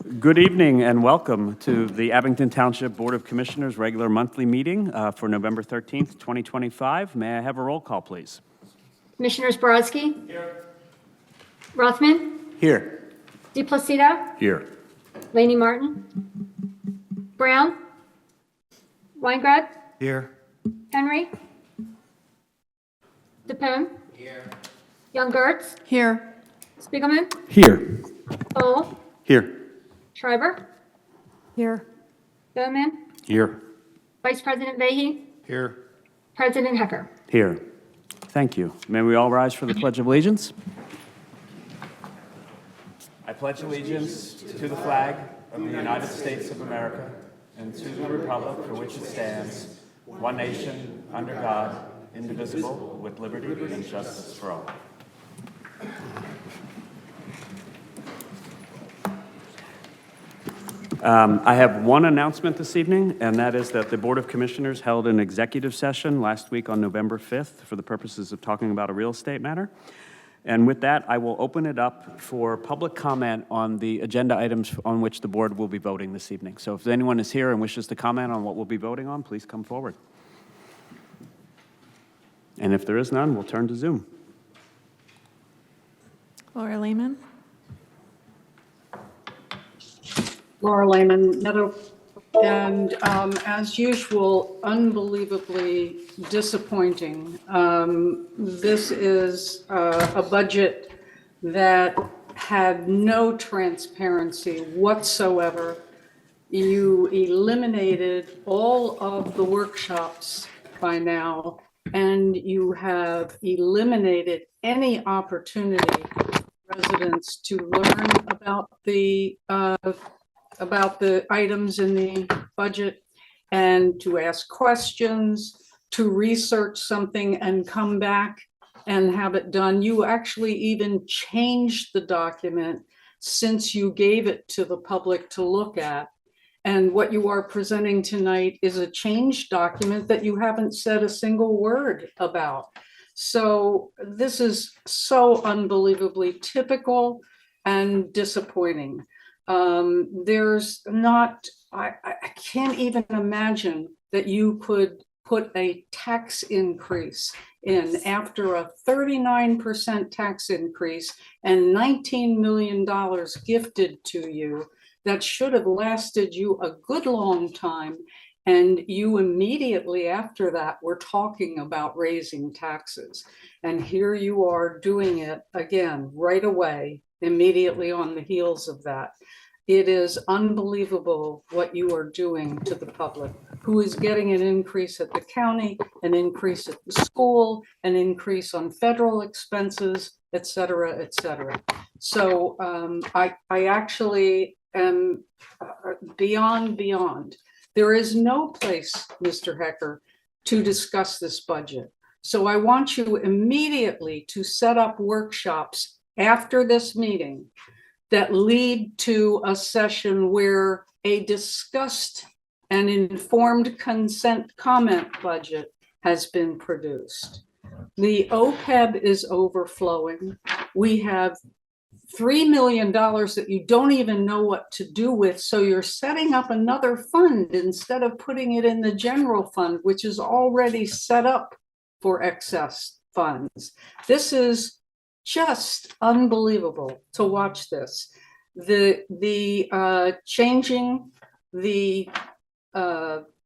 Good evening and welcome to the Abington Township Board of Commissioners regular monthly meeting for November 13th, 2025. May I have a roll call, please? Commissioners Borowski? Here. Rothman? Here. DePlacido? Here. Laney Martin? Brown? Weingrad? Here. Henry? DePone? Here. Young Gertz? Here. Spiegelman? Here. Cole? Here. Schreiber? Here. Bowman? Here. Vice President Vahey? Here. President Hecker? Here. Thank you. May we all rise for the Pledge of Allegiance? I pledge allegiance to the flag of the United States of America and to the republic for which it stands, one nation, under God, indivisible, with liberty and justice for all. I have one announcement this evening, and that is that the Board of Commissioners held an executive session last week on November 5th for the purposes of talking about a real estate matter. And with that, I will open it up for public comment on the agenda items on which the board will be voting this evening. So if anyone is here and wishes to comment on what we'll be voting on, please come forward. And if there is none, we'll turn to Zoom. Laura Lehman. Laura Lehman, Meadow, and as usual, unbelievably disappointing. This is a budget that had no transparency whatsoever. You eliminated all of the workshops by now, and you have eliminated any opportunity for residents to learn about the items in the budget and to ask questions, to research something and come back and have it done. You actually even changed the document since you gave it to the public to look at. And what you are presenting tonight is a changed document that you haven't said a single word about. So this is so unbelievably typical and disappointing. There's not, I can't even imagine that you could put a tax increase in after a 39% tax increase and $19 million gifted to you that should have lasted you a good long time. And you immediately after that were talking about raising taxes. And here you are doing it again right away, immediately on the heels of that. It is unbelievable what you are doing to the public, who is getting an increase at the county, an increase at the school, an increase on federal expenses, et cetera, et cetera. So I actually am beyond. There is no place, Mr. Hecker, to discuss this budget. So I want you immediately to set up workshops after this meeting that lead to a session where a discussed and informed consent comment budget has been produced. The OPEB is overflowing. We have $3 million that you don't even know what to do with. So you're setting up another fund instead of putting it in the general fund, which is already set up for excess funds. This is just unbelievable to watch this. The changing the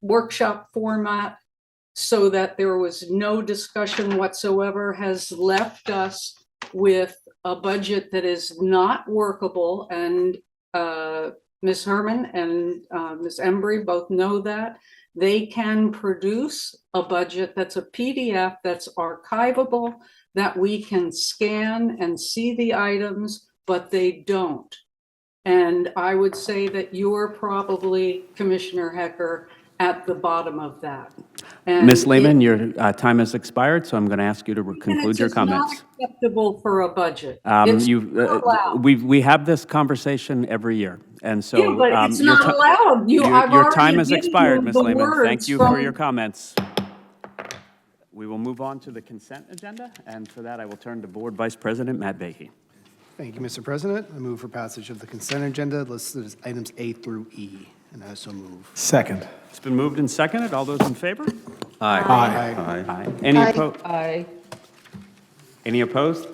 workshop format so that there was no discussion whatsoever has left us with a budget that is not workable, and Ms. Herman and Ms. Embry both know that. They can produce a budget that's a PDF that's archivable, that we can scan and see the items, but they don't. And I would say that you're probably, Commissioner Hecker, at the bottom of that. Ms. Lehman, your time has expired, so I'm going to ask you to conclude your comments. It's not acceptable for a budget. We have this conversation every year, and so Yeah, but it's not allowed. Your time has expired, Ms. Lehman. Thank you for your comments. We will move on to the consent agenda, and for that, I will turn to Board Vice President Matt Vahey. Thank you, Mr. President. I move for passage of the consent agenda listed as items A through E, and I so move. Second. It's been moved and seconded. All those in favor? Aye. Aye. Any opposed? Aye. Any opposed?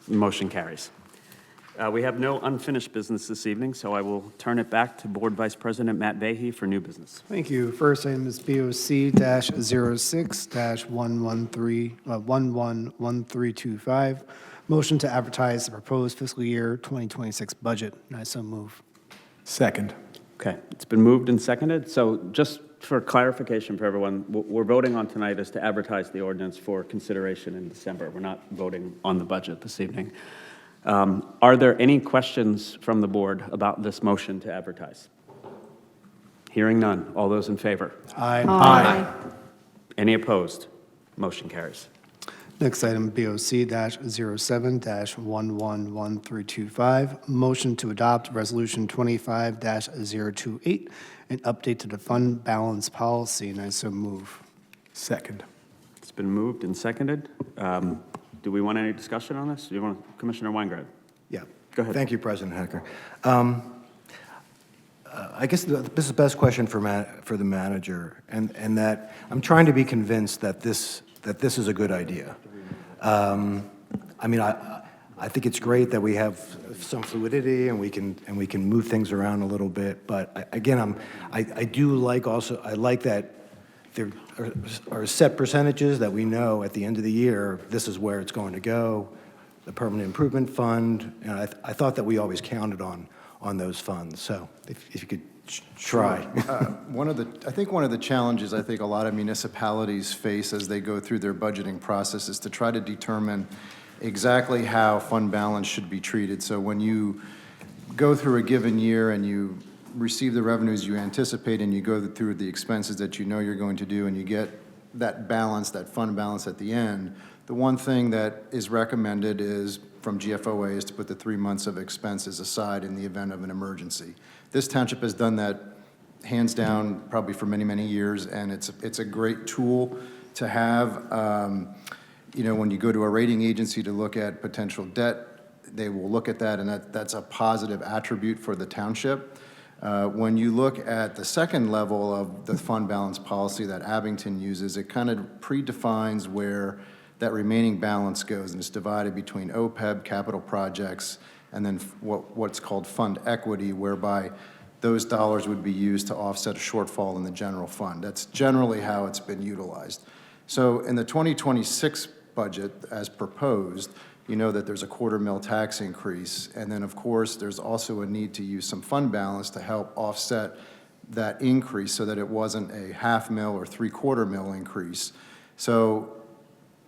Motion carries. We have no unfinished business this evening, so I will turn it back to Board Vice President Matt Vahey for new business. Thank you. First item is BOC-06-111325. Motion to advertise the proposed fiscal year 2026 budget, and I so move. Second. Okay, it's been moved and seconded. So just for clarification for everyone, what we're voting on tonight is to advertise the ordinance for consideration in December. We're not voting on the budget this evening. Are there any questions from the board about this motion to advertise? Hearing none. All those in favor? Aye. Any opposed? Motion carries. Next item, BOC-07-111325. Motion to adopt Resolution 25-028, an update to the fund balance policy, and I so move. Second. It's been moved and seconded. Do we want any discussion on this? Do you want, Commissioner Weingarten? Yeah. Go ahead. Thank you, President Hecker. I guess this is the best question for the manager, and that I'm trying to be convinced that this is a good idea. I mean, I think it's great that we have some fluidity and we can move things around a little bit. But again, I do like also, I like that there are set percentages that we know at the end of the year, this is where it's going to go. The Permanent Improvement Fund, and I thought that we always counted on those funds. So if you could try. I think one of the challenges I think a lot of municipalities face as they go through their budgeting process is to try to determine exactly how fund balance should be treated. So when you go through a given year and you receive the revenues you anticipate and you go through the expenses that you know you're going to do and you get that balance, that fund balance at the end, the one thing that is recommended is, from GFOA, is to put the 3 months of expenses aside in the event of an emergency. This township has done that hands down probably for many, many years, and it's a great tool to have. You know, when you go to a rating agency to look at potential debt, they will look at that, and that's a positive attribute for the township. When you look at the second level of the fund balance policy that Abington uses, it kind of predefines where that remaining balance goes, and it's divided between OPEB, capital projects, and then what's called fund equity, whereby those dollars would be used to offset a shortfall in the general fund. That's generally how it's been utilized. So in the 2026 budget, as proposed, you know that there's a $250,000 tax increase, and then, of course, there's also a need to use some fund balance to help offset that increase so that it wasn't a $500,000 or $750,000 increase. So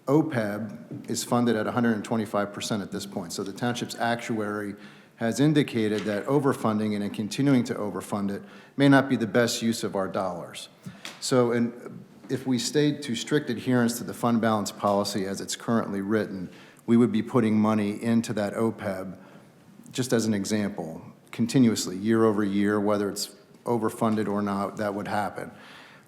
OPEB is funded at 125% at this point. So the township's actuary has indicated that overfunding and continuing to overfund it may not be the best use of our dollars. So if we stayed to strict adherence to the fund balance policy as it's currently written, we would be putting money into that OPEB, just as an example, continuously, year over year, whether it's overfunded or not, that would happen.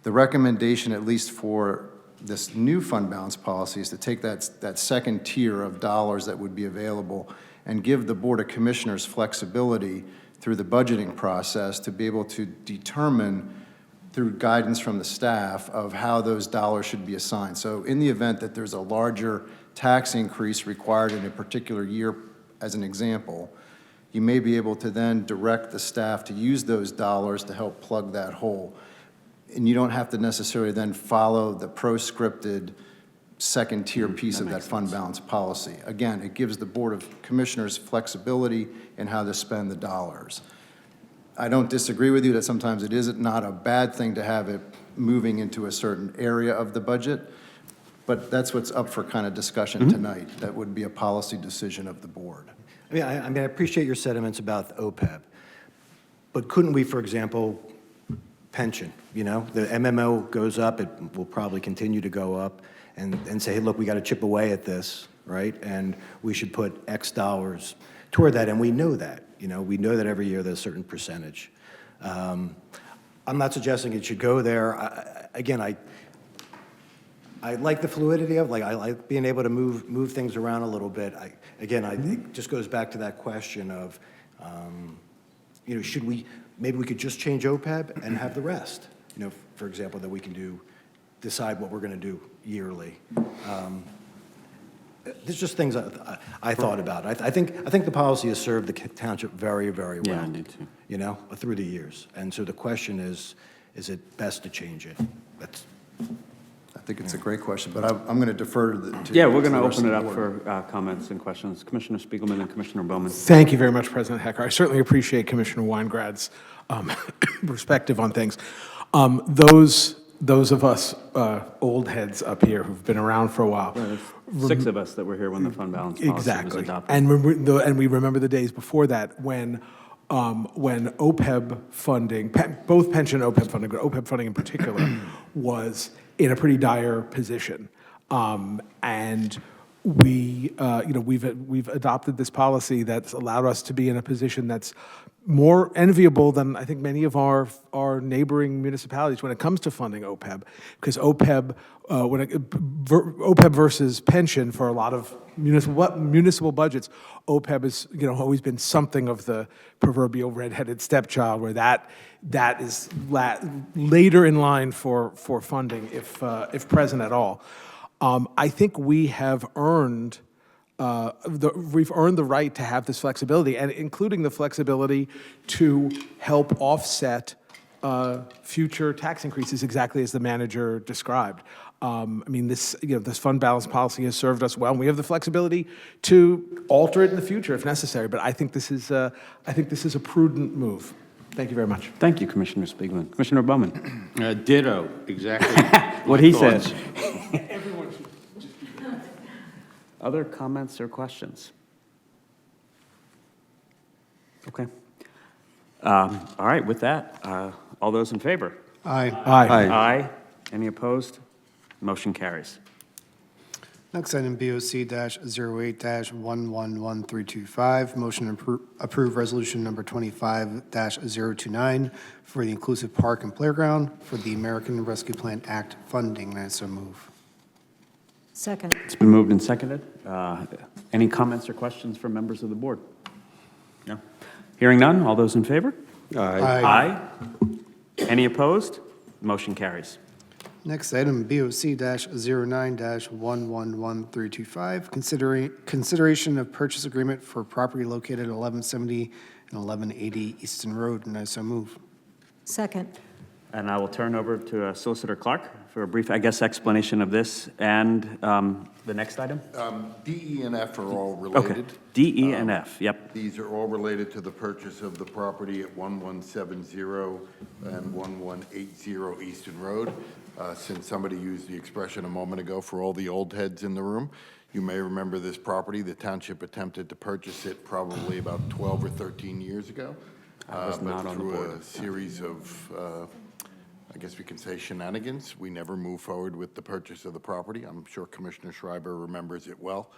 The recommendation, at least for this new fund balance policy, is to take that second tier of dollars that would be available and give the Board of Commissioners flexibility through the budgeting process to be able to determine through guidance from the staff of how those dollars should be assigned. So in the event that there's a larger tax increase required in a particular year, as an example, you may be able to then direct the staff to use those dollars to help plug that hole. And you don't have to necessarily then follow the proscripted second tier piece of that fund balance policy. Again, it gives the Board of Commissioners flexibility in how to spend the dollars. I don't disagree with you that sometimes it is not a bad thing to have it moving into a certain area of the budget, but that's what's up for kind of discussion tonight. That would be a policy decision of the board. I mean, I appreciate your sentiments about the OPEB, but couldn't we, for example, pension, you know, the MMO goes up, it will probably continue to go up, and say, hey, look, we got to chip away at this, right? And we should put X dollars toward that, and we know that, you know, we know that every year there's a certain percentage. I'm not suggesting it should go there. Again, I like the fluidity of, like, I like being able to move things around a little bit. Again, I think it just goes back to that question of, you know, maybe we could just change OPEB and have the rest. You know, for example, that we can decide what we're going to do yearly. There's just things I thought about. I think the policy has served the township very, very well. Yeah, I do too. You know, through the years. And so the question is it best to change it? That's, I think it's a great question, but I'm going to defer to the. Yeah, we're going the to rest open it of the up board. for comments and questions. Commissioner Spiegelman and Commissioner Bowman. Thank you very much, President Hecker. I certainly appreciate Commissioner Weingrad's perspective on things. Those of us old heads up here who've been around for a while. Six of us that were here when the fund balance policy was Exactly. adopted. And we remember the days before that when OPEB funding, both pension and OPEB funding, but OPEB funding in particular, was in a pretty dire position. And we, we've adopted this policy that's allowed us to be in a position that's more enviable than I think many of our neighboring municipalities when it comes to funding OPEB, because OPEB, OPEB versus pension for a lot of municipal budgets, OPEB has always been something of the proverbial redheaded stepchild, where that is later in line for funding, if present at all. I think we have earned. We've earned the right to have this flexibility, and including the flexibility to help offset future tax increases, exactly as the manager described. I mean, this fund balance policy has served us well, and we have the flexibility to alter it in the future if necessary. But I think this is a prudent move. Thank you very much. Thank you, Commissioner Spiegelman. Commissioner Bowman. Ditto, exactly. What my he thoughts. said. Other comments or questions? Okay. All right, with that, all those in favor? Aye. Aye. Aye. Any opposed? Motion carries. Next item, BOC-08-111325, motion to approve resolution number 25-029 for the Inclusive Park and Playground for the American Rescue Plan Act funding, and I so move. Second. It's been moved and seconded. Any comments or questions from members of the board? No? Hearing none, all those in favor? Aye. Any opposed? Motion carries. Next item, BOC-09-111325, consideration of purchase agreement for property located at 1170 and 1180 Easton Road, and I so move. Second. And I will turn over to Solicitor Clark for a brief, explanation of this and the next item. D, E, and F are all Okay. related. D, E, and F, yep. These are all related to the purchase of the property at 1170 and 1180 Easton Road. Since somebody used the expression a moment ago for all the old heads in the room, you may remember this property. The township attempted to purchase it probably about 12 or 13 years ago. I was not on the board Through at a the time. series of, I guess we can say shenanigans, we never moved forward with the purchase of the property. I'm sure Commissioner Schreiber remembers it well.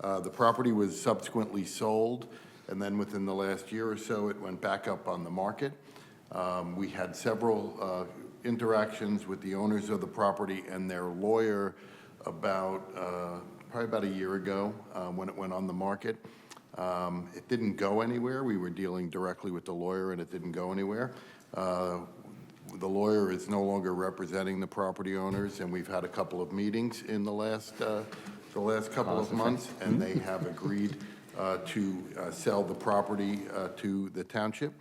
The property was subsequently sold, and then within the last year or so, it went back up on the market. We had several interactions with the owners of the property and their lawyer about, probably about a year ago, when it went on the market. It didn't go anywhere. We were dealing directly with the lawyer, and it didn't go anywhere. The lawyer is no longer representing the property owners, and we've had a couple of meetings in the last couple of months, and they have agreed to sell the property to the township.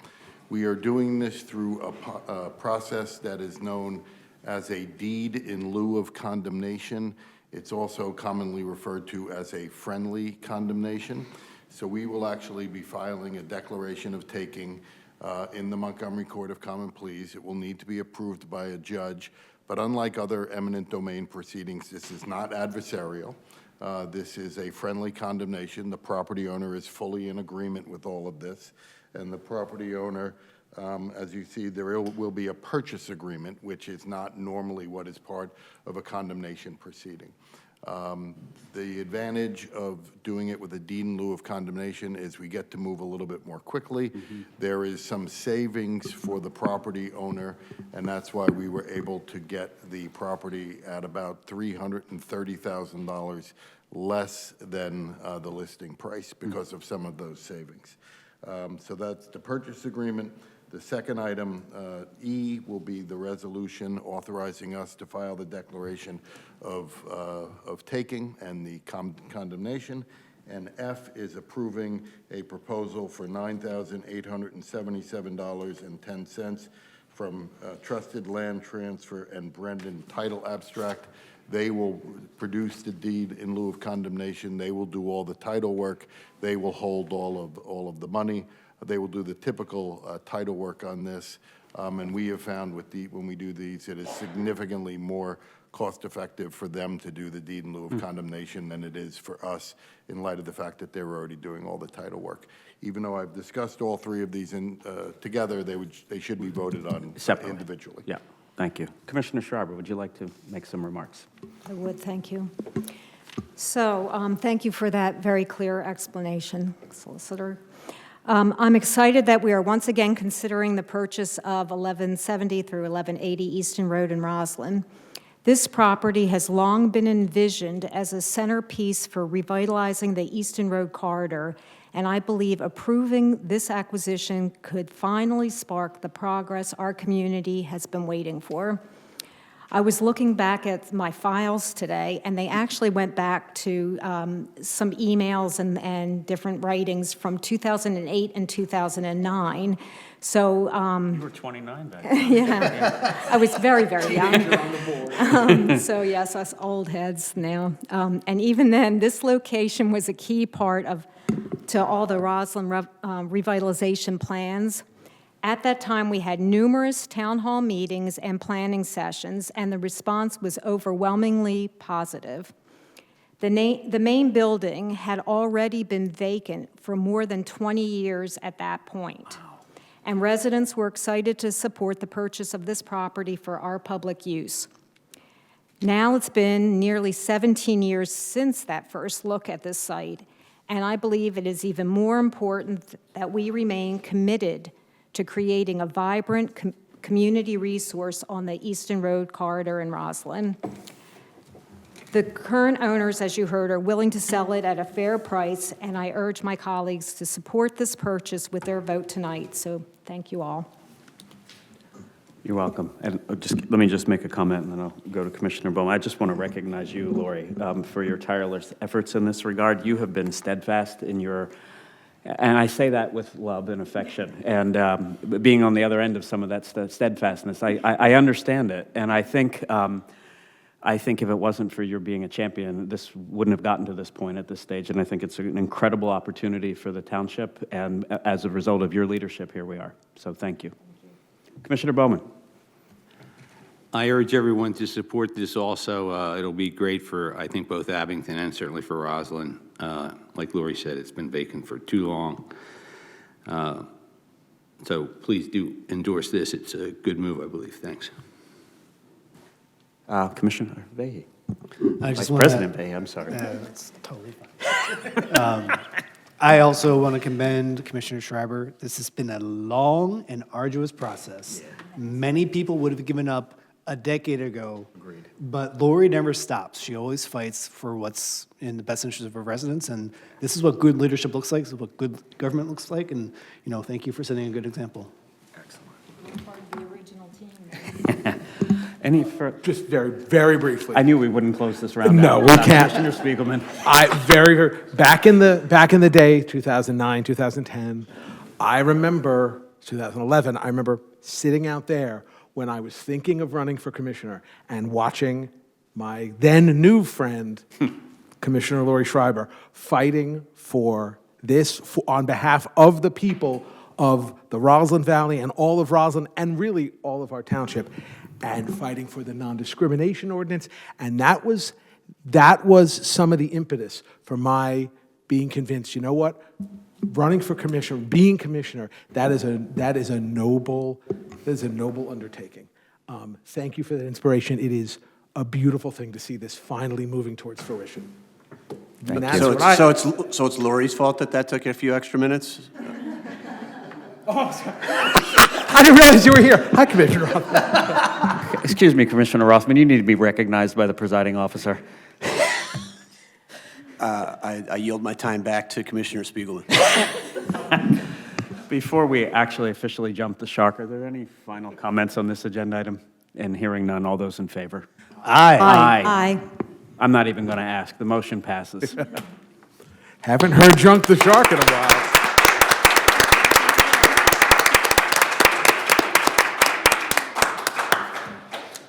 We are doing this through a process that is known as a deed in lieu of condemnation. It's also commonly referred to as a friendly condemnation. So we will actually be filing a declaration of taking in the Montgomery Court of Common Pleas. It will need to be approved by a judge, but unlike other eminent domain proceedings, this is not adversarial. This is a friendly condemnation. The property owner is fully in agreement with all of this, and the property owner, as you see, there will be a purchase agreement, which is not normally what is part of a condemnation proceeding. The advantage of doing it with a deed in lieu of condemnation is we get to move a little bit more quickly. There is some savings for the property owner, and that's why we were able to get the property at about $330,000 less than the listing price because of some of those savings. So that's the purchase agreement. The second item, E, will be the resolution authorizing us to file the declaration of taking and the condemnation. And F is approving a proposal for $9,877.10 from Trusted Land Transfer and Brendan Title Abstract. They will produce the deed in lieu of condemnation. They will do all the title work. They will hold all of the money. They will do the typical title work on this. And we have found when we do these, it is significantly more cost-effective for them to do the deed in lieu of condemnation than it is for us, in light of the fact that they're already doing all the title work. Even though I've discussed all three of these together, they should be voted on Separately. individually. Yeah, thank you. Commissioner Schreiber, would you like to make some remarks? I would, thank you. So, thank you for that very clear explanation, Solicitor. I'm excited that we are once again considering the purchase of 1170 through 1180 Easton Road in Roslyn. This property has long been envisioned as a centerpiece for revitalizing the Easton Road corridor, and I believe approving this acquisition could finally spark the progress our community has been waiting for. I was looking back at my files today, and they actually went back to some emails and different writings from 2008 and 2009. So, You were 29 back then. yeah, I was very, very young. So yes, us old heads now. And even then, this location was a key part to all the Roslyn revitalization plans. At that time, we had numerous town hall meetings and planning sessions, and the response was overwhelmingly positive. The main building had already been vacant for more than 20 years at that point. Wow. And residents were excited to support the purchase of this property for our public use. Now it's been nearly 17 years since that first look at this site, and I believe it is even more important that we remain committed to creating a vibrant community resource on the Easton Road corridor in Roslyn. The current owners, as you heard, are willing to sell it at a fair price, and I urge my colleagues to support this purchase with their vote tonight. So thank you all. You're welcome. And let me just make a comment, and then I'll go to Commissioner Bowman. I just want to recognize you, Lori, for your tireless efforts in this regard. You have been steadfast in your, and I say that with love and affection, and being on the other end of some of that steadfastness, I understand it, and I think if it wasn't for your being a champion, this wouldn't have gotten to this point at this stage, and I think it's an incredible opportunity for the township, and as a result of your leadership, here we are. So thank you. Commissioner Bowman. I urge everyone to support this also. It'll be great for, I think, both Abington and certainly for Roslyn. Like Lori said, it's been vacant for too long. So please do endorse this. It's a good move, I believe. Thanks. Commissioner Vahey. Vice President Vahey, I'm sorry. That's totally fine. I also want to commend Commissioner Schreiber. This has been a long and arduous process. Many people would have given up a decade ago. Agreed. But Lori never stops. She always fights for what's in the best interest of her residents, and this is what good leadership looks like. This is what good government looks like, and thank you for setting a good example. You're part of the original team. Any further? Just very, very briefly. I knew we wouldn't close this round. No, out. we can't. Commissioner Spiegelman. Back in the day, 2009, 2010, I remember 2011. I remember sitting out there when I was thinking of running for commissioner and watching my then new friend, Commissioner Lori Schreiber, fighting for this on behalf of the people of the Roslyn Valley and all of Roslyn and really all of our township, and fighting for the non-discrimination ordinance. And that was some of the impetus for my being convinced, you know what, running for commissioner, being commissioner, that is a noble undertaking. Thank you for that inspiration. It is a beautiful thing to see this finally moving towards fruition. And that's So what I- so it's Lori's fault that took a few extra minutes? I didn't realize you were here. Hi, Commissioner Rothman. Excuse me, Commissioner Rothman, you need to be recognized by the presiding officer. I yield my time back to Commissioner Spiegelman. Before we actually officially jump the shark, are there any final comments on this agenda item? And hearing none, all those in favor? Aye. Aye. I'm not even going to ask. The motion passes. Haven't heard Junk the Shark in a while.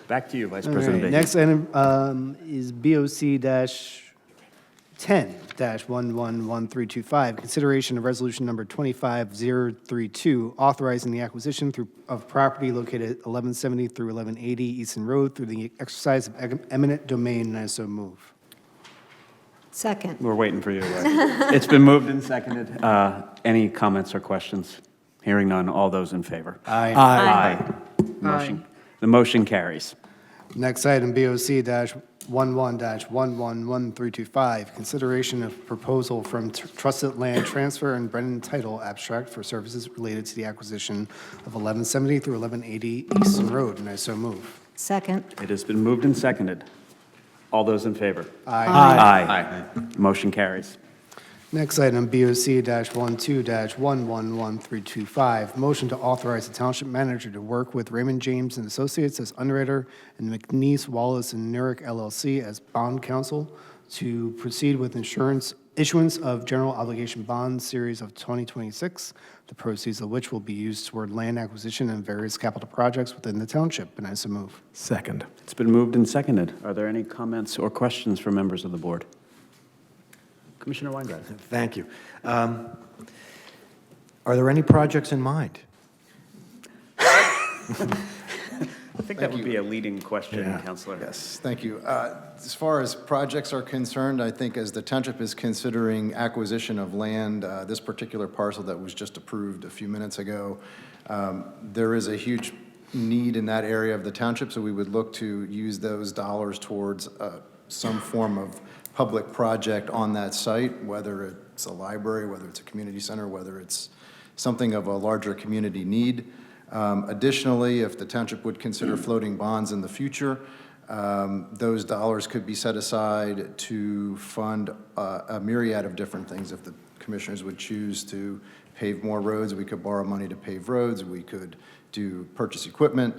Back to you, Vice All President right, Baker. next item is BOC-10-111325, consideration of resolution number 25032, authorizing the acquisition of property located at 1170 through 1180 Easton Road through the exercise of eminent domain, and I so move. Second. We're waiting for you. It's been moved and seconded. Any comments or questions? Hearing none, all those in favor? Aye. Aye. The motion carries. Next item, BOC-11-111325, consideration of proposal from Trusted Land Transfer and Brennan Title Abstract for services related to the acquisition of 1170 through 1180 Easton Road, and I so move. Second. It has been moved and seconded. All those in favor? Aye. Aye. Motion carries. Next item, BOC-12-111325, motion to authorize the township manager to work with Raymond James and Associates as underwriter and McNeese, Wallace, and Nurick LLC as bond counsel to proceed with issuance of general obligation bonds series of 2026, the proceeds of which will be used toward land acquisition and various capital projects within the township, and I so move. Second. It's been moved and seconded. Are there any comments or questions from members of the board? Commissioner Weingarten. Thank you. Are there any projects in mind? I think that would be a leading question, Counselor. Yes, thank you. As far as projects are concerned, I think as the township is considering acquisition of land, this particular parcel that was just approved a few minutes ago, there is a huge need in that area of the township, so we would look to use those dollars towards some form of public project on that site, whether it's a library, whether it's a community center, whether it's something of a larger community need. Additionally, if the township would consider floating bonds in the future, those dollars could be set aside to fund a myriad of different things. If the commissioners would choose to pave more roads, we could borrow money to pave roads, we could do purchase equipment,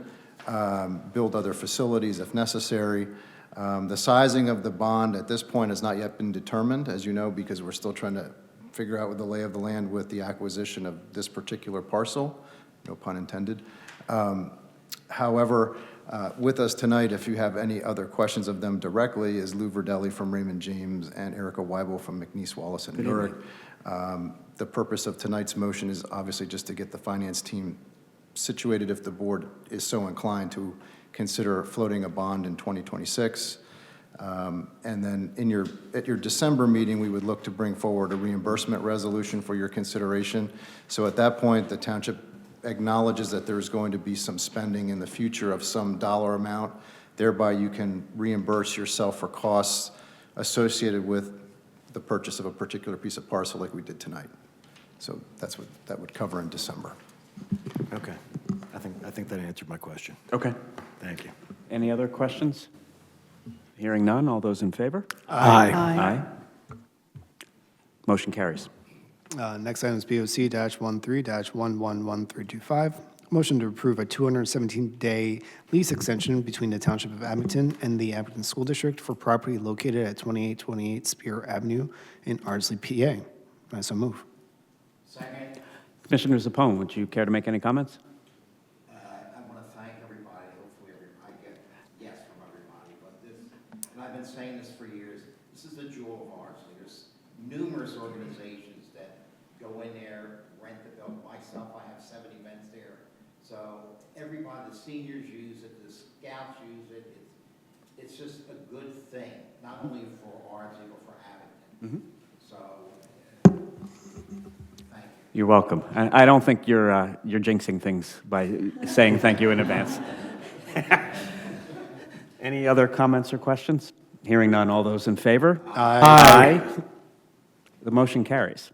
build other facilities if necessary. The sizing of the bond at this point has not yet been determined, as you know, because we're still trying to figure out the lay of the land with the acquisition of this particular parcel, no pun intended. However, with us tonight, if you have any other questions of them directly, is Lou Verdelli from Raymond James and Erica Weibel from McNeese, Wallace, and Nurick. The purpose of tonight's motion is obviously just to get the finance team situated if the board is so inclined to consider floating a bond in 2026. And then at your December meeting, we would look to bring forward a reimbursement resolution for your consideration. So at that point, the township acknowledges that there's going to be some spending in the future of some dollar amount. Thereby, you can reimburse yourself for costs associated with the purchase of a particular piece of parcel like we did tonight. So that's what that would cover in December. Okay. I think that answered my question. Okay. Thank you. Any other questions? Hearing none, all those in favor? Aye. Aye. Motion carries. Next item is BOC-13-111325, motion to approve a 217-day lease extension between the Township of Abington and the Abington School District for property located at 2828 Spear Avenue in Ardsley, PA. I so move. Commissioner Zappone, would you care to make any comments? I want to thank everybody. Hopefully, I get yes from everybody. But this, and I've been saying this for years, this is the jewel of ours. There's numerous organizations that go in there, rent the building. Myself, I have 7 events there. So everybody, the seniors use it, the scouts use it. It's just a good thing, not only for Ardsley, but for Abington. So, thank you. You're welcome. I don't think you're jinxing things by saying thank you in advance. Any other comments or questions? Hearing none, all those in favor? Aye. The motion carries.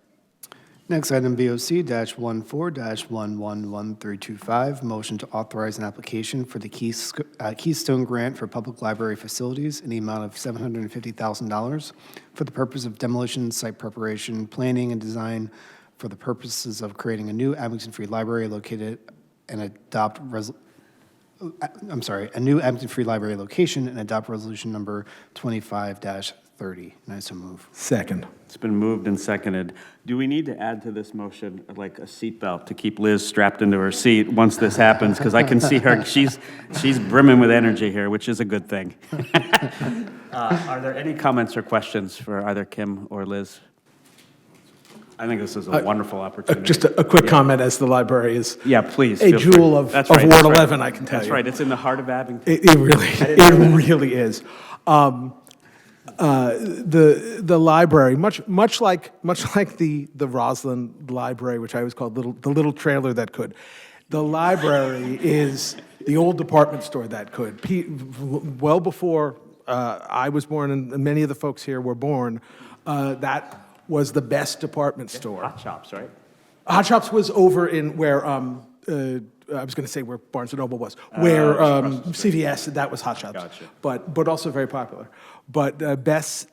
Next item, BOC-14-111325, motion to authorize an application for the Keystone Grant for Public Library Facilities in the amount of $750,000 for the purpose of demolition, site preparation, planning, and design for the purposes of creating a new Abington Free Library located and adopt a new Abington Free Library location and adopt resolution number 25-30. And I so move. Second. It's been moved and seconded. Do we need to add to this motion like a seatbelt to keep Liz strapped into her seat once this happens? Because I can see her, she's brimming with energy here, which is a good thing. Are there any comments or questions for either Kim or Liz? I think this is a wonderful opportunity. Just a quick comment, as the library is Yeah, please. a feel free. jewel of That's of right, Ward that's right. 11, I can tell you. That's right, it's in the heart of Abington. It really is. The library, much like the Roslyn Library, which I always called the little trailer that could. The library is the old department store that could. Well before I was born, and many of the folks here were born, that was the best department store. Hot Shops, right? Hot Shops was over in where, I was going to say where Barnes & Noble was, where CVS, that was Hot Shops. Gotcha. But also very popular. But best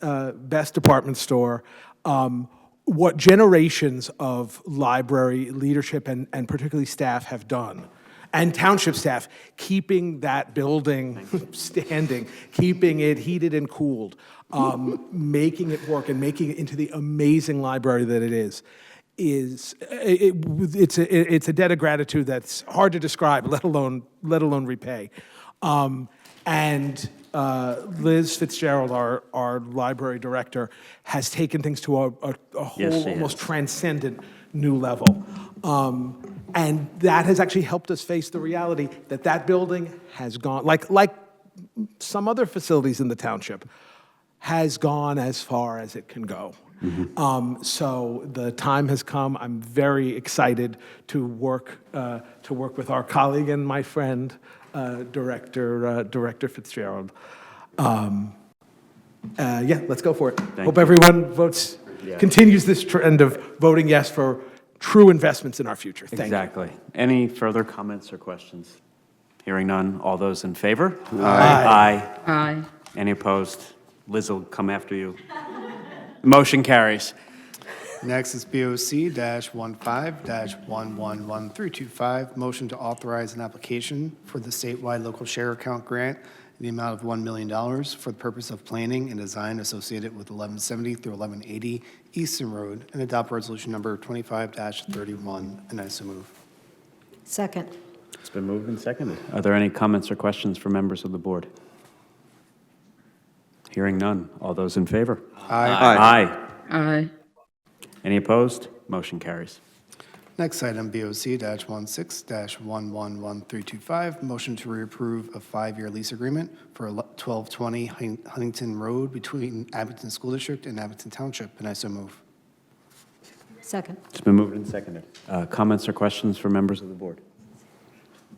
department store. What generations of library leadership and particularly staff have done, and township staff, keeping that building standing, keeping it heated and cooled, making it work and making it into the amazing library that it is it's a debt of gratitude that's hard to describe, let alone repay. And Liz Fitzgerald, our library director, has taken things to a whole, Yes, she almost has. transcendent new level. And that has actually helped us face the reality that that building has gone, like some other facilities in the township, has gone as far as it can go. So the time has come. I'm very excited to work with our colleague and my friend, Director Fitzgerald. Yeah, let's go for it. Hope everyone continues this trend of voting yes for true investments in our future. Thank you. Exactly. Any further comments or questions? Hearing none, all those in favor? Aye. Aye. Any opposed? Liz will come after you. Motion carries. Next is BOC-15-111325, motion to authorize an application for the statewide local share account grant in the amount of $1 million for the purpose of planning and design associated with 1170 through 1180 Easton Road, and adopt resolution number 25-31, and I so move. Second. It's been moved and seconded. Are there any comments or questions for members of the board? Hearing none. All those in favor? Aye. Aye. Aye. Any opposed? Motion carries. Next item, BOC-16-111325, motion to reapprove a 5-year lease agreement for 1220 Huntington Road between Abington School District and Abington Township, and I so move. Second. It's been moved and seconded. Comments or questions for members of the board?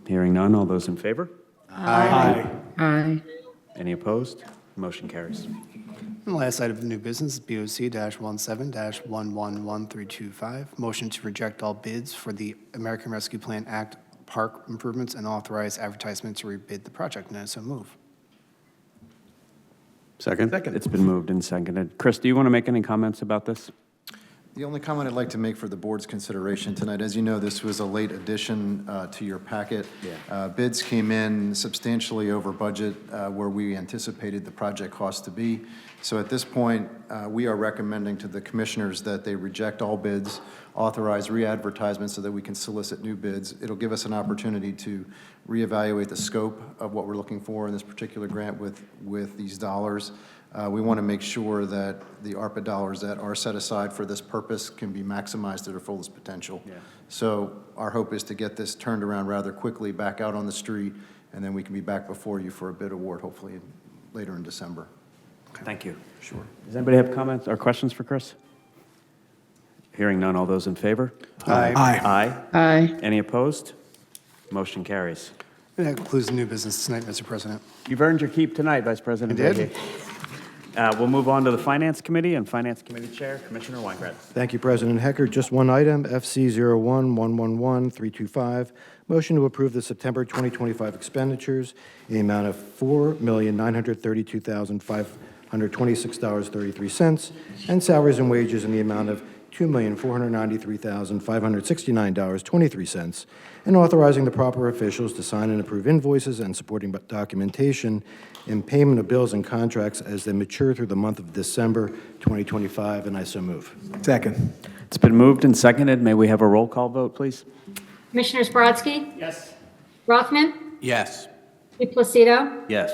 Hearing none. All those in favor? Aye. Aye. Any opposed? Motion carries. And the last item of new business, BOC-17-111325, motion to reject all bids for the American Rescue Plan Act park improvements and authorize advertisement to rebid the project, and I so move. Second? It's been moved and seconded. Chris, do you want to make any comments about this? The only comment I'd like to make for the board's consideration tonight, as you know, this was a late addition to your packet. Bids came in substantially over budget where we anticipated the project cost to be. So at this point, we are recommending to the commissioners that they reject all bids, authorize re-advertisement so that we can solicit new bids. It'll give us an opportunity to reevaluate the scope of what we're looking for in this particular grant with these dollars. We want to make sure that the ARPA dollars that are set aside for this purpose can be maximized to their fullest potential. So our hope is to get this turned around rather quickly, back out on the street, and then we can be back before you for a bid award, hopefully later in December. Thank you. Sure. Does anybody have comments or questions for Chris? Hearing none. All those in favor? Aye. Aye. Aye. Aye. Any opposed? Motion carries. And that concludes new business tonight, Mr. President. You've earned your keep tonight, Vice President I did. Vahey. We'll move on to the Finance Committee, and Finance Committee Chair, Commissioner Weingarten. Thank you, President Hecker. Just one item, FC 01111325, motion to approve the September 2025 expenditures in the amount of $4,932,526.33, and salaries and wages in the amount of $2,493,569.23, and authorizing the proper officials to sign and approve invoices and supporting documentation in payment of bills and contracts as they mature through the month of December 2025, and I so move. Second. It's been moved and seconded. May we have a roll call vote, please? Commissioners Brodsky? Yes. Rothman? Yes. DePlacido? Yes.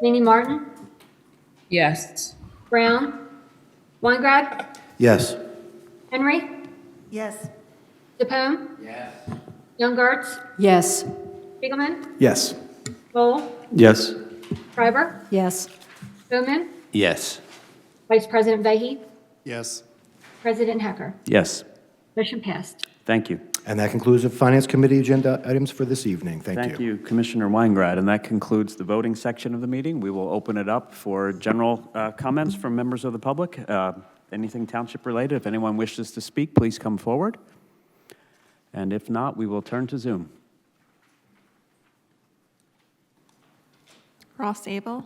Laney Martin? Yes. Brown? Weingarten? Yes. Henry? Yes. DePone? Yes. Youngart? Yes. Spiegelman? Yes. Lowell? Yes. Schreiber? Yes. Bowman? Yes. Vice President Vahey? Yes. President Hecker? Yes. Motion passed. Thank you. And that concludes the Finance Committee agenda items for this evening. Thank you. Thank you, Commissioner Weingrad. And that concludes the voting section of the meeting. We will open it up for general comments from members of the public. Anything township related. If anyone wishes to speak, please come forward. And if not, we will turn to Zoom. Ross Abel.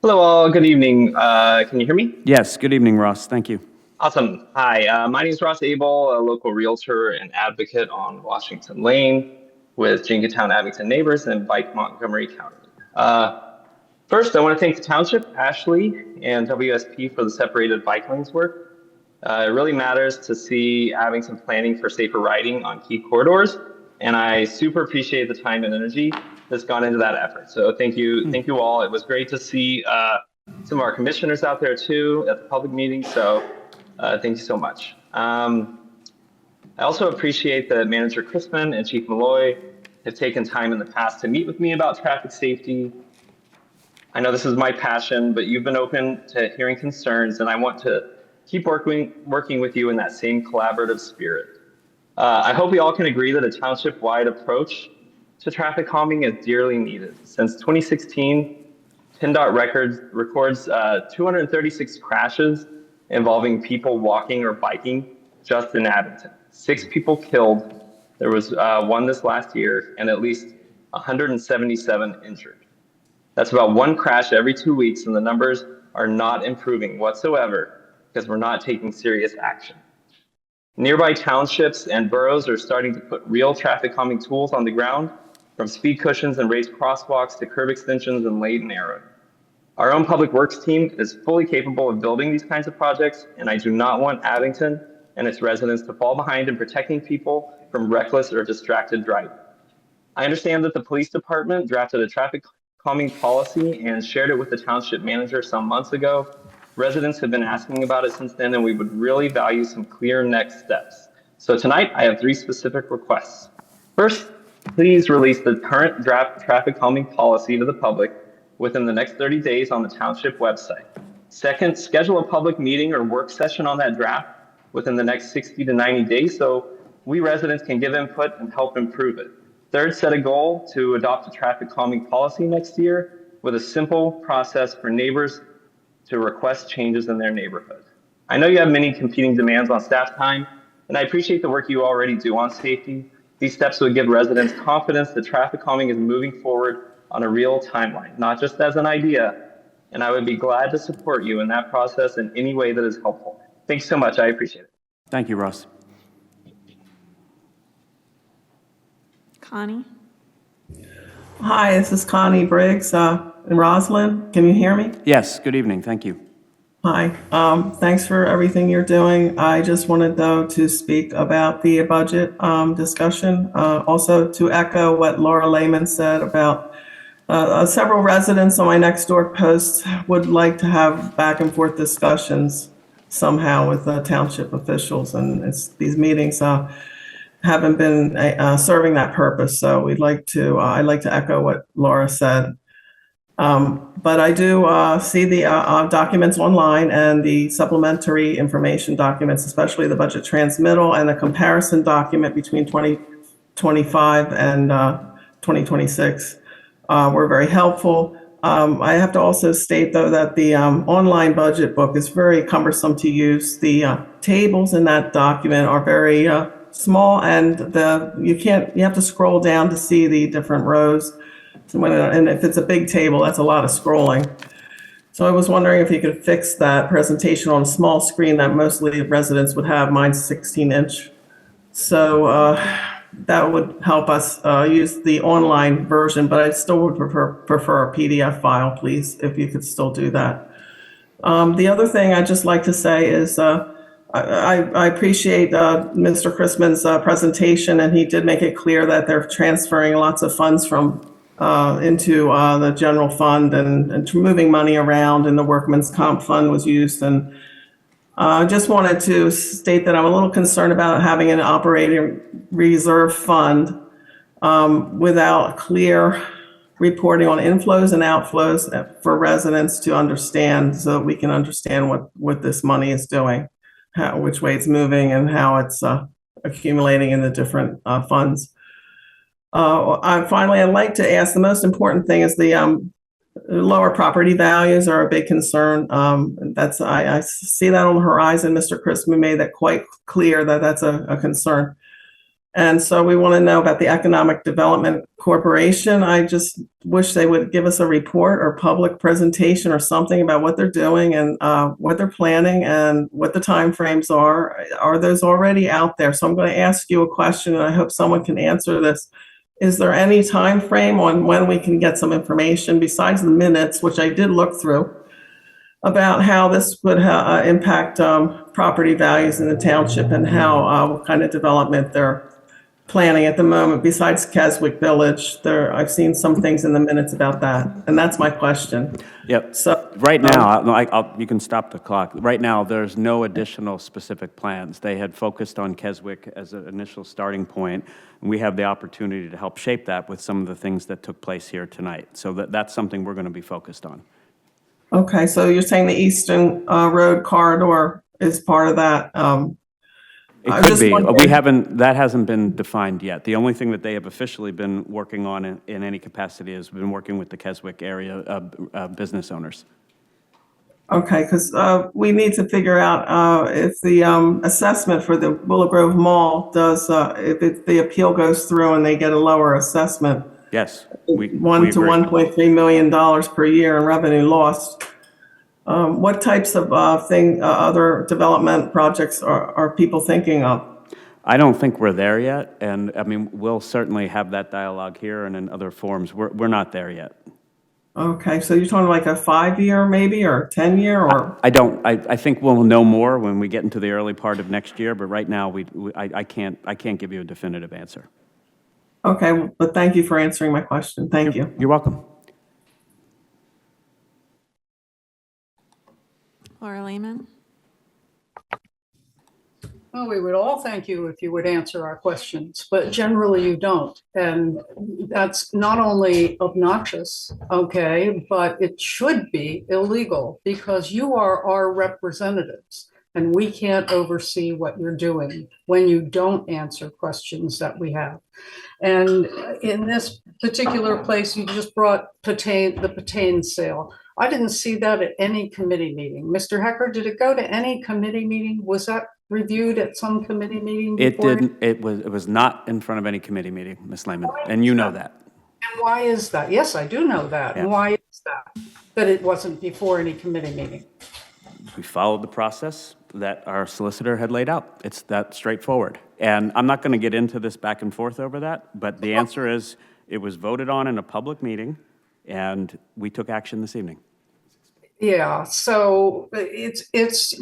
Hello, all. Good evening. Can you hear me? Yes. Good evening, Ross. Thank you. Awesome. Hi, my name is Ross Abel, a local realtor and advocate on Washington Lane with Jenkintown Abington Neighbors and Pike Montgomery County. First, I want to thank the township, Ashley, and WSP for the separated bike lanes work. It really matters to see Abington planning for safer riding on key corridors, and I super appreciate the time and energy that's gone into that effort. So thank you all. It was great to see some of our commissioners out there too at the public meeting. So thank you so much. I also appreciate that Manager Crispin and Chief Malloy have taken time in the past to meet with me about traffic safety. I know this is my passion, but you've been open to hearing concerns, and I want to keep working with you in that same collaborative spirit. I hope we all can agree that a township-wide approach to traffic calming is dearly needed. Since 2016, PennDOT records 236 crashes involving people walking or biking just in Abington. 6 people killed. There was one this last year, and at least 177 injured. That's about 1 crash every 2 weeks, and the numbers are not improving whatsoever because we're not taking serious action. Nearby townships and boroughs are starting to put real traffic calming tools on the ground, from speed cushions and raised crosswalks to curb extensions and laid and narrowed. Our own public works team is fully capable of building these kinds of projects, and I do not want Abington and its residents to fall behind in protecting people from reckless or distracted driving. I understand that the police department drafted a traffic calming policy and shared it with the township manager some months ago. Residents have been asking about it since then, and we would really value some clear next steps. So tonight, I have 3 specific requests. First, please release the current draft traffic calming policy to the public within the next 30 days on the township website. Second, schedule a public meeting or work session on that draft within the next 60 to 90 days so we residents can give input and help improve it. Third, set a goal to adopt a traffic calming policy next year with a simple process for neighbors to request changes in their neighborhood. I know you have many competing demands on staff time, and I appreciate the work you already do on safety. These steps would give residents confidence that traffic calming is moving forward on a real timeline, not just as an idea, and I would be glad to support you in that process in any way that is helpful. Thanks so much, I appreciate it. Thank you, Ross. Connie. Hi, this is Connie Briggs in Roslyn. Can you hear me? Yes. Good evening. Thank you. Hi. Thanks for everything you're doing. I just wanted, though, to speak about the budget discussion. Also, to echo what Laura Lehman said about several residents on my next door post would like to have back and forth discussions somehow with township officials, and these meetings haven't been serving that purpose. So I'd like to echo what Laura said. But I do see the documents online and the supplementary information documents, especially the budget transmittal and the comparison document between 2025 and 2026 were very helpful. I have to also state, though, that the online budget book is very cumbersome to use. The tables in that document are very small, and you have to scroll down to see the different rows. And if it's a big table, that's a lot of scrolling. So I was wondering if you could fix that presentation on a small screen that mostly residents would have. Mine's 16-inch. So that would help us use the online version, but I still would prefer a PDF file, please, if you could still do that. The other thing I'd just like to say is I appreciate Mr. Chrisman's presentation, and he did make it clear that they're transferring lots of funds from into the general fund and moving money around, and the workman's comp fund was used. And I just wanted to state that I'm a little concerned about having an operating reserve fund without clear reporting on inflows and outflows for residents to understand, so that we can understand what this money is doing, which way it's moving, and how it's accumulating in the different funds. Finally, I'd like to ask, the most important thing is the lower property values are a big concern. I see that on the horizon. Mr. Chrisman made that quite clear that that's a concern. And so we want to know about the Economic Development Corporation. I just wish they would give us a report or public presentation or something about what they're doing and what they're planning and what the timeframes are. Are those already out there? So I'm going to ask you a question, and I hope someone can answer this. Is there any time frame on when we can get some information besides the minutes, which I did look through, about how this would impact property values in the township, and how what kind of development they're planning at the moment besides Keswick Village? I've seen some things in the minutes about that, and that's my question. Yep. So Right now, you can stop the clock. Right now, there's no additional specific plans. They had focused on Keswick as an initial starting point, and we have the opportunity to help shape that with some of the things that took place here tonight. So that's something we're going to be focused on. Okay, so you're saying the Eastern Road corridor is part of that? It could be. That hasn't been defined yet. The only thing that they have officially been working on in any capacity has been working with the Keswick area business owners. Okay, because we need to figure out if the assessment for the Willow Grove Mall does, if the appeal goes through and they get a lower assessment. Yes. $1 to $1.3 million per year in revenue lost. What types of other development projects are people thinking of? I don't think we're there yet, and I mean, we'll certainly have that dialogue here and in other forums. We're not there yet. Okay, so you're talking like a 5-year maybe, or 10-year, or? I think we'll know more when we get into the early part of next year, but right now, I can't give you a definitive answer. Okay, but thank you for answering my question. Thank you. You're welcome. Laura Lehman. Well, we would all thank you if you would answer our questions, but generally you don't. And that's not only obnoxious, okay, but it should be illegal, because you are our representatives and we can't oversee what you're doing when you don't answer questions that we have. And in this particular place, you just brought the Patain sale. I didn't see that at any committee meeting. Mr. Hecker, did it go to any committee meeting? Was that reviewed at some committee meeting? It didn't. It was not in front of any committee meeting, Ms. Lehman, and you know that. And why is that? Yes, I do know that. Yeah. And why is that it wasn't before any committee meeting? We followed the process that our solicitor had laid out. It's that straightforward. And I'm not going to get into this back and forth over that, but the answer is it was voted on in a public meeting, and we took action this evening. Yeah, so it's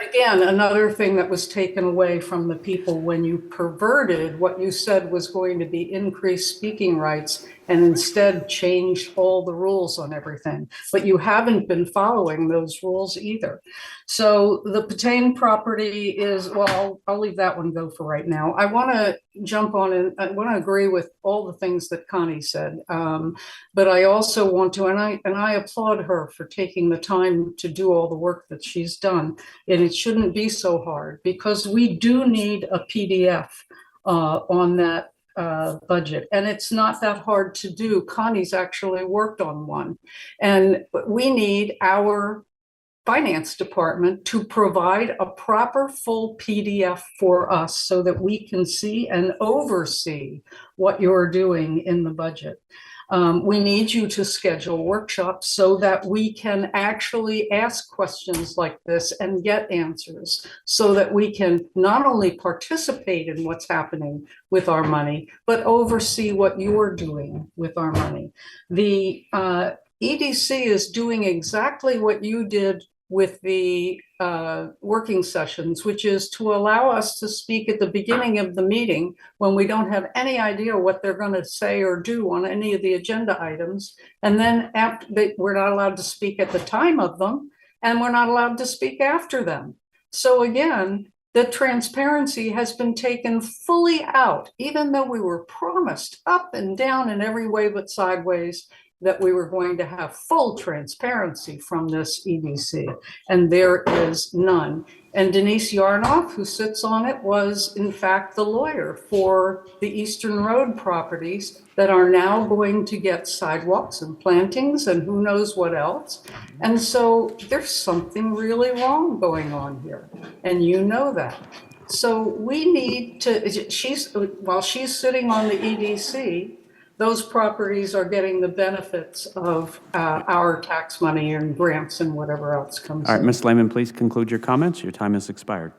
again, another thing that was taken away from the people when you perverted what you said was going to be increased speaking rights and instead changed all the rules on everything. But you haven't been following those rules either. So the Patain property is, well, I'll leave that one go for right now. I want to jump on and I want to agree with all the things that Connie said. But I also want to, and I applaud her for taking the time to do all the work that she's done. And it shouldn't be so hard, because we do need a PDF on that budget. And it's not that hard to do. Connie's actually worked on one. And we need our finance department to provide a proper full PDF for us so that we can see and oversee what you're doing in the budget. We need you to schedule workshops so that we can actually ask questions like this and get answers, so that we can not only participate in what's happening with our money, but oversee what you're doing with our money. The EDC is doing exactly what you did with the working sessions, which is to allow us to speak at the beginning of the meeting when we don't have any idea what they're going to say or do on any of the agenda items. And then after we're not allowed to speak at the time of them, and we're not allowed to speak after them. So again, the transparency has been taken fully out, even though we were promised up and down in every way but sideways that we were going to have full transparency from this EDC, and there is none. And Denise Yarnoff, who sits on it, was in fact the lawyer for the Eastern Road properties that are now going to get sidewalks and plantings and who knows what else. And so there's something really wrong going on here, and you know that. So we need to, while she's sitting on the EDC, those properties are getting the benefits of our tax money and grants and whatever else comes All right, in. Ms. Lehman, please conclude your comments. Your time has expired.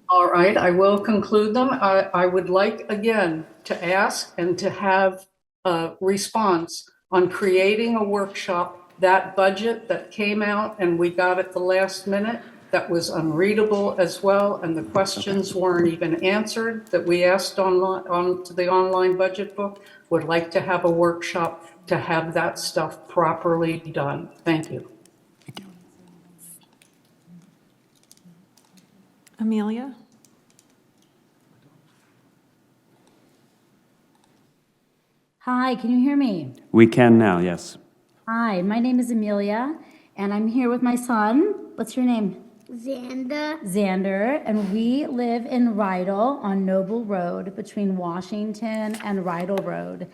All right, I will conclude them. I would like, again, to ask and to have a response on creating a workshop. That budget that came out and we got at the last minute, that was unreadable as well, and the questions weren't even answered that we asked onto the online budget book. Would like to have a workshop to have that stuff properly done. Thank you. Amelia? Hi, can you hear me? We can now, yes. Hi, my name is Amelia, and I'm here with my son. What's your name? Xander, and we live in Rydell on Noble Road between Washington and Rydell Road.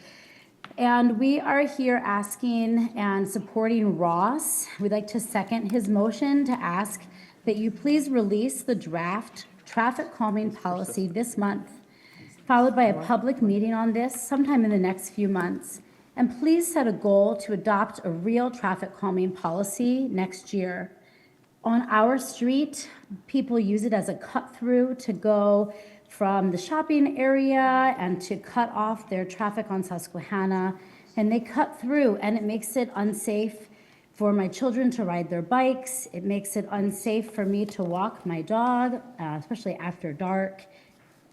And we are here asking and supporting Ross. We'd like to second his motion to ask that you please release the draft traffic calming policy this month, followed by a public meeting on this sometime in the next few months. And please set a goal to adopt a real traffic calming policy next year. On our street, people use it as a cut through to go from the shopping area and to cut off their traffic on Susquehanna. And they cut through, and it makes it unsafe for my children to ride their bikes. It makes it unsafe for me to walk my dog, especially after dark.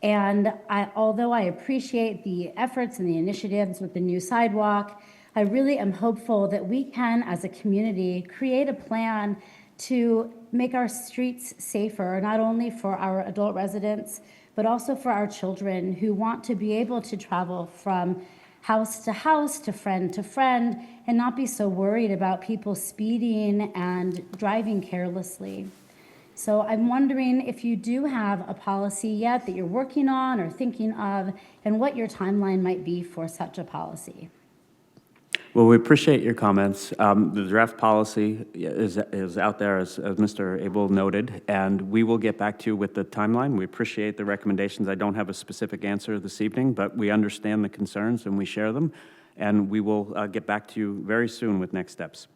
And although I appreciate the efforts and the initiatives with the new sidewalk, I really am hopeful that we can, as a community, create a plan to make our streets safer, not only for our adult residents, but also for our children who want to be able to travel from house to friend, and not be so worried about people speeding and driving carelessly. So I'm wondering if you do have a policy yet that you're working on or thinking of, and what your timeline might be for such a policy. Well, we appreciate your comments. The draft policy is out there, as Mr. Abel noted, and we will get back to you with the timeline. We appreciate the recommendations. I don't have a specific answer this evening, but we understand the concerns and we share them, and we will get back to you very soon with next steps.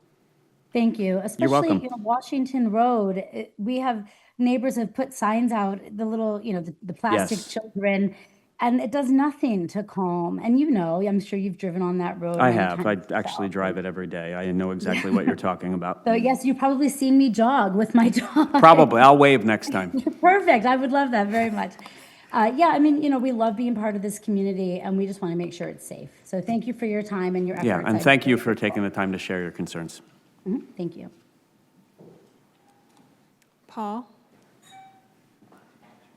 Thank you. Especially welcome. Washington Road, we have neighbors have put signs out, the little, the plastic Yes. children, and it does nothing to calm. And I'm sure you've driven on that road. I many have. I times actually yourself. drive it every day. I know exactly what you're talking about. So yes, you've probably seen me jog with my dog. Probably. I'll wave next time. Perfect. I would love that very much. We love being part of this community, and we just want to make sure it's safe. So thank you for your time and your efforts. Yeah, and thank you for taking the time to share your concerns. Thank you. Paul?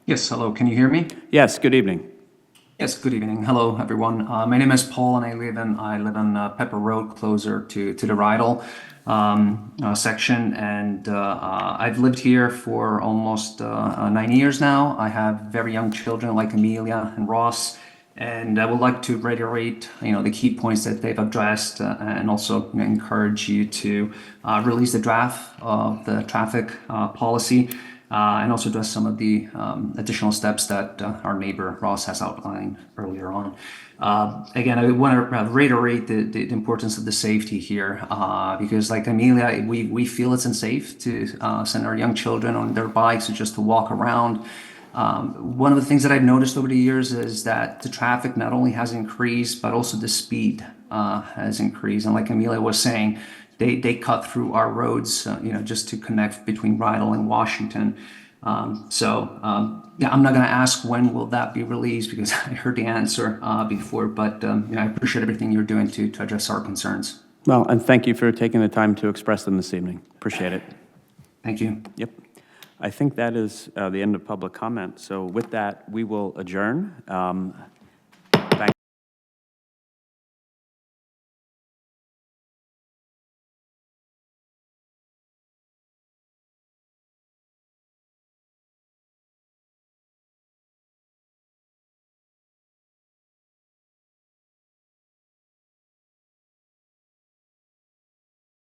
Yes, hello, can you hear me? Yes, good evening. Yes, good evening. Hello, everyone. My name is Paul, and I live on Pepper Road, closer to the Rydell section. And I've lived here for almost 9 years now. I have very young children like Amelia and Ross, And I would like to reiterate, the key points that they've addressed, and also encourage you to release the draft of the traffic policy, and also address some of the additional steps that our neighbor Ross has outlined earlier on. Again, I want to reiterate the importance of the safety here, because like Amelia, we feel it's unsafe to send our young children on their bikes or just to walk around. One of the things that I've noticed over the years is that the traffic not only has increased, but also the speed has increased. And like Amelia was saying, they cut through our roads, just to connect between Rydell and Washington. I'm not going to ask when will that be released because I heard the answer before, but I appreciate everything you're doing to address our concerns. Well, and thank you for taking the time to express them this evening. Appreciate it. Thank you. Yep. I think that is the end of public comment. So with that, we will adjourn.